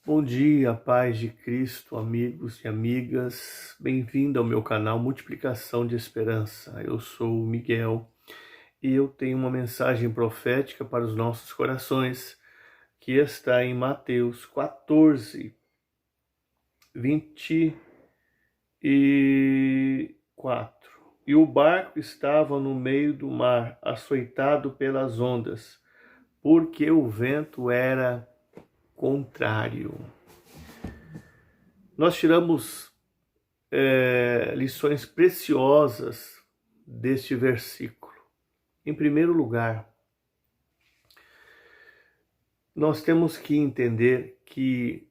Bom dia, paz de Cristo, amigos e amigas. Bem-vindo ao meu canal Multiplicação de Esperança. Eu sou o Miguel e eu tenho uma mensagem profética para os nossos corações, que está em Mateus 14, 24. E o barco estava no meio do mar, açoitado pelas ondas, porque o vento era contrário. Nós tiramos lições preciosas deste versículo. Em primeiro lugar, nós temos que entender que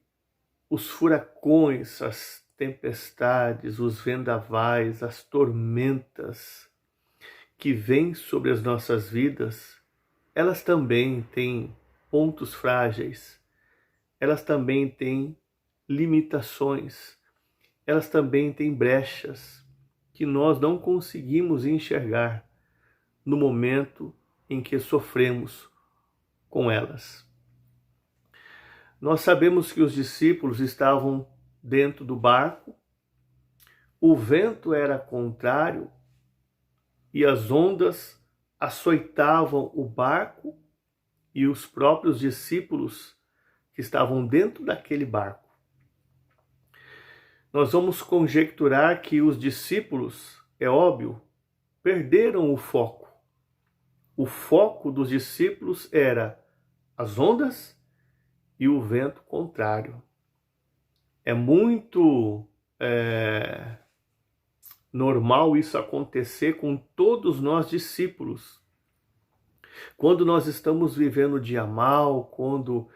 os furacões, as tempestades, os vendavais, as tormentas que vêm sobre as nossas vidas, elas também têm pontos frágeis, elas também têm limitações, elas também têm brechas que nós não conseguimos enxergar no momento em que sofremos com elas. Nós sabemos que os discípulos estavam dentro do barco, o vento era contrário e as ondas açoitavam o barco e os próprios discípulos que estavam dentro daquele barco. Nós vamos conjecturar que os discípulos, é óbvio, perderam o foco. O foco dos discípulos era as ondas e o vento contrário. É muito normal isso acontecer com todos nós discípulos. Quando nós estamos vivendo dia mal, quando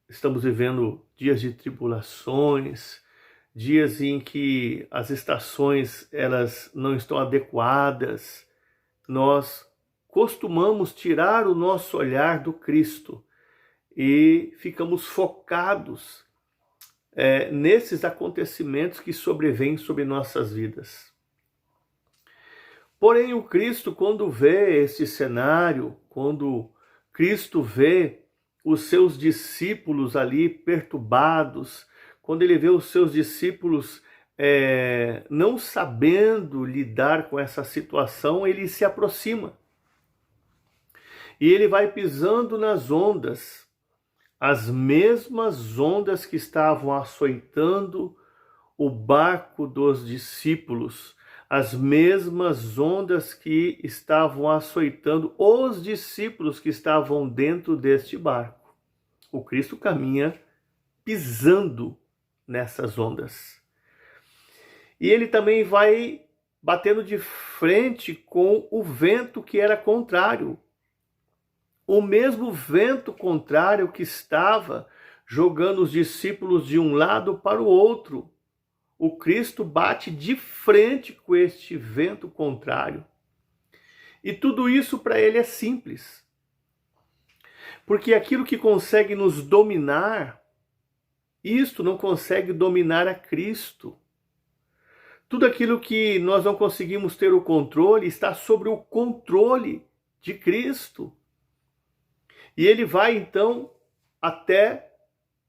estamos vivendo dias de tribulações, dias em que as estações elas não estão adequadas, nós costumamos tirar o nosso olhar do Cristo e ficamos focados nesses acontecimentos que sobrevêm sobre nossas vidas. Porém, o Cristo, quando vê esse cenário, quando Cristo vê os seus discípulos ali perturbados, quando ele vê os seus discípulos não sabendo lidar com essa situação, ele se aproxima. E ele vai pisando nas ondas, as mesmas ondas que estavam açoitando o barco dos discípulos, as mesmas ondas que estavam açoitando os discípulos que estavam dentro deste barco. O Cristo caminha pisando nessas ondas. E ele também vai batendo de frente com o vento que era contrário. O mesmo vento contrário que estava jogando os discípulos de um lado para o outro. O Cristo bate de frente com este vento contrário. E tudo isso para ele é simples. Porque aquilo que consegue nos dominar, isto não consegue dominar a Cristo. Tudo aquilo que nós não conseguimos ter o controle está sobre o controle de Cristo. E ele vai então até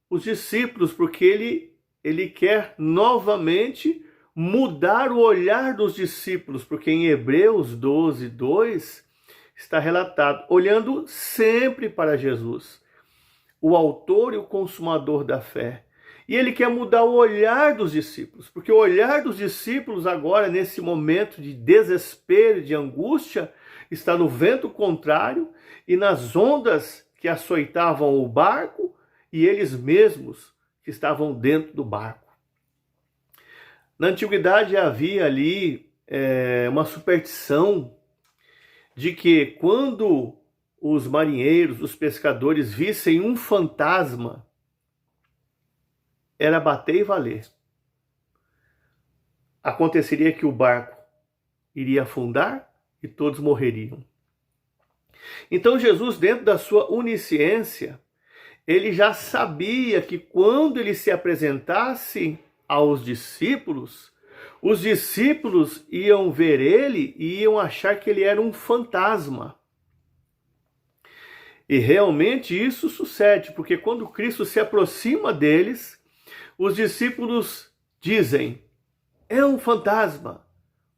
os discípulos, porque ele quer novamente mudar o olhar dos discípulos, porque em Hebreus 12, 2 está relatado, olhando sempre para Jesus, o autor e o consumador da fé. E ele quer mudar o olhar dos discípulos, porque o olhar dos discípulos agora, nesse momento de desespero, de angústia, está no vento contrário e nas ondas que açoitavam o barco e eles mesmos que estavam dentro do barco. Na antiguidade havia ali uma superstição de que quando os marinheiros, os pescadores vissem um fantasma, era bater e valer. Aconteceria que o barco iria afundar e todos morreriam. Então Jesus, dentro da sua onisciência, ele já sabia que quando ele se apresentasse aos discípulos, os discípulos iam ver ele e iam achar que ele era um fantasma. E realmente isso sucede, porque quando Cristo se aproxima deles, os discípulos dizem: é um fantasma.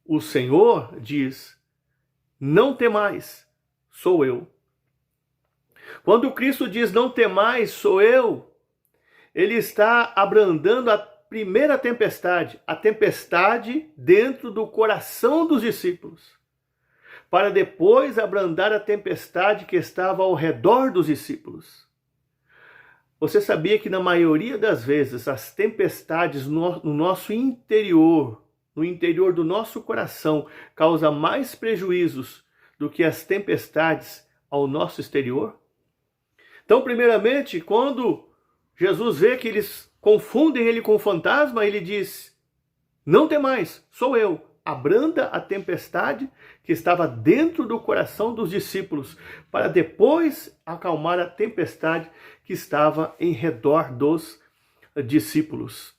O Senhor diz: não temais, sou eu. Quando Cristo diz não temais, sou eu, ele está abrandando a primeira tempestade, a tempestade dentro do coração dos discípulos, para depois abrandar a tempestade que estava ao redor dos discípulos. Você sabia que na maioria das vezes as tempestades no nosso interior, no interior do nosso coração, causam mais prejuízos do que as tempestades ao nosso exterior? Então, primeiramente, quando Jesus vê que eles confundem ele com o fantasma, ele diz: não temais, sou eu. Abranda a tempestade que estava dentro do coração dos discípulos, para depois acalmar a tempestade que estava em redor dos discípulos.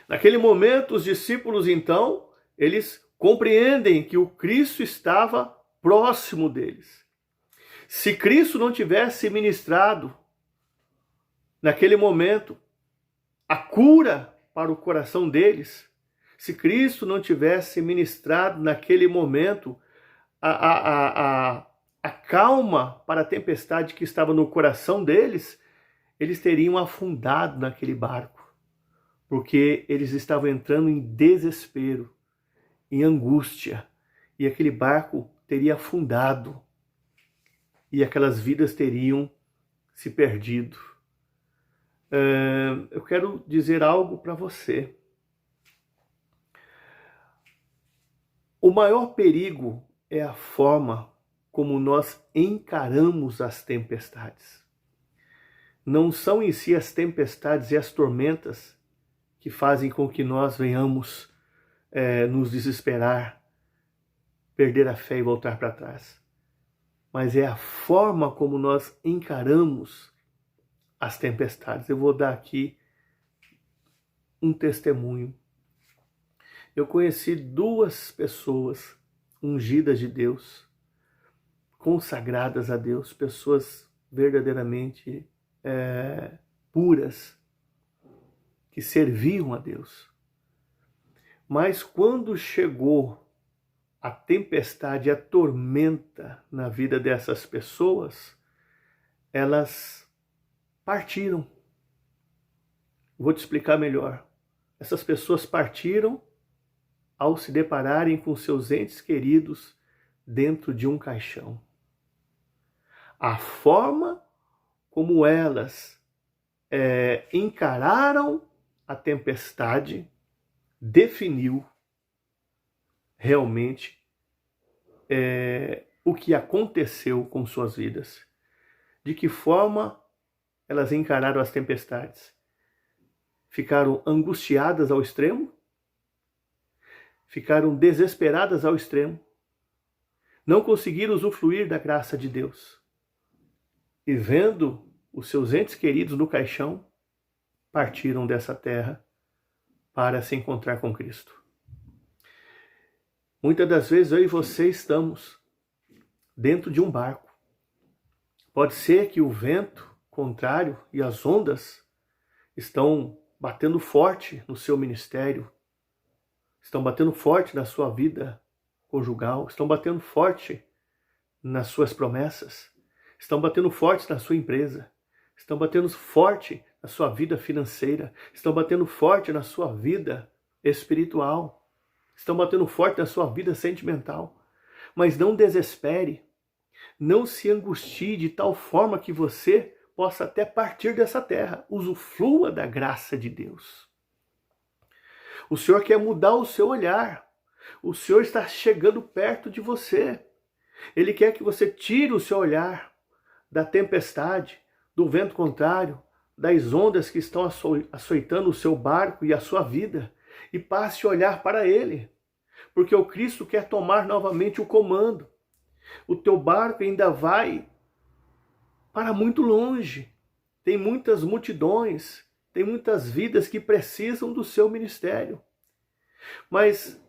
Naquele momento, os discípulos, então, eles compreendem que o Cristo estava próximo deles. Se Cristo não tivesse ministrado, naquele momento, a cura para o coração deles, se Cristo não tivesse ministrado naquele momento a calma para a tempestade que estava no coração deles, eles teriam afundado naquele barco, porque eles estavam entrando em desespero, em angústia, e aquele barco teria afundado, e aquelas vidas teriam se perdido. Eu quero dizer algo para você. O maior perigo é a forma como nós encaramos as tempestades. Não são em si as tempestades e as tormentas que fazem com que nós venhamos nos desesperar, perder a fé e voltar para trás. Mas é a forma como nós encaramos as tempestades. Eu vou dar aqui um testemunho. Eu conheci 2 pessoas ungidas de Deus, consagradas a Deus, pessoas verdadeiramente puras, que serviam a Deus. Mas quando chegou a tempestade, a tormenta na vida dessas pessoas, elas partiram. Vou te explicar melhor. Essas pessoas partiram ao se depararem com seus entes queridos dentro de um caixão. A forma como elas encararam a tempestade definiu realmente o que aconteceu com suas vidas. De que forma elas encararam as tempestades? Ficaram angustiadas ao extremo? Ficaram desesperadas ao extremo? Não conseguiram usufruir da graça de Deus? E vendo os seus entes queridos no caixão, partiram dessa terra para se encontrar com Cristo. Muitas das vezes eu e você estamos dentro de um barco. Pode ser que o vento contrário e as ondas estão batendo forte no seu ministério, estão batendo forte na sua vida conjugal, estão batendo forte nas suas promessas, estão batendo forte na sua empresa, estão batendo forte na sua vida financeira, estão batendo forte na sua vida espiritual, estão batendo forte na sua vida sentimental. Mas não desespere, não se angustie de tal forma que você possa até partir dessa terra. Usufrua da graça de Deus. O Senhor quer mudar o seu olhar. O Senhor está chegando perto de você. Ele quer que você tire o seu olhar da tempestade, do vento contrário, das ondas que estão açoitando o seu barco e a sua vida, e passe a olhar para Ele, porque o Cristo quer tomar novamente o comando. O teu barco ainda vai para muito longe, tem muitas multidões, tem muitas vidas que precisam do seu ministério. Mas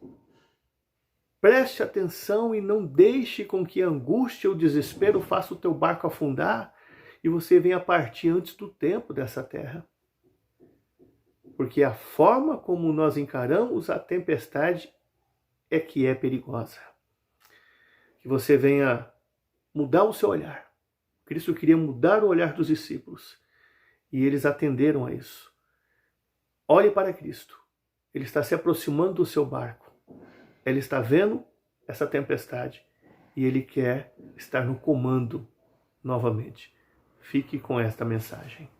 Preste atenção e não deixe com que a angústia ou o desespero faça o teu barco afundar e você venha partir antes do tempo dessa terra. Porque a forma como nós encaramos a tempestade é que é perigosa. Que você venha mudar o seu olhar. Cristo queria mudar o olhar dos discípulos e eles atenderam a isso. Olhe para Cristo. Ele está se aproximando do seu barco. Ele está vendo essa tempestade e ele quer estar no comando novamente. Fique com esta mensagem.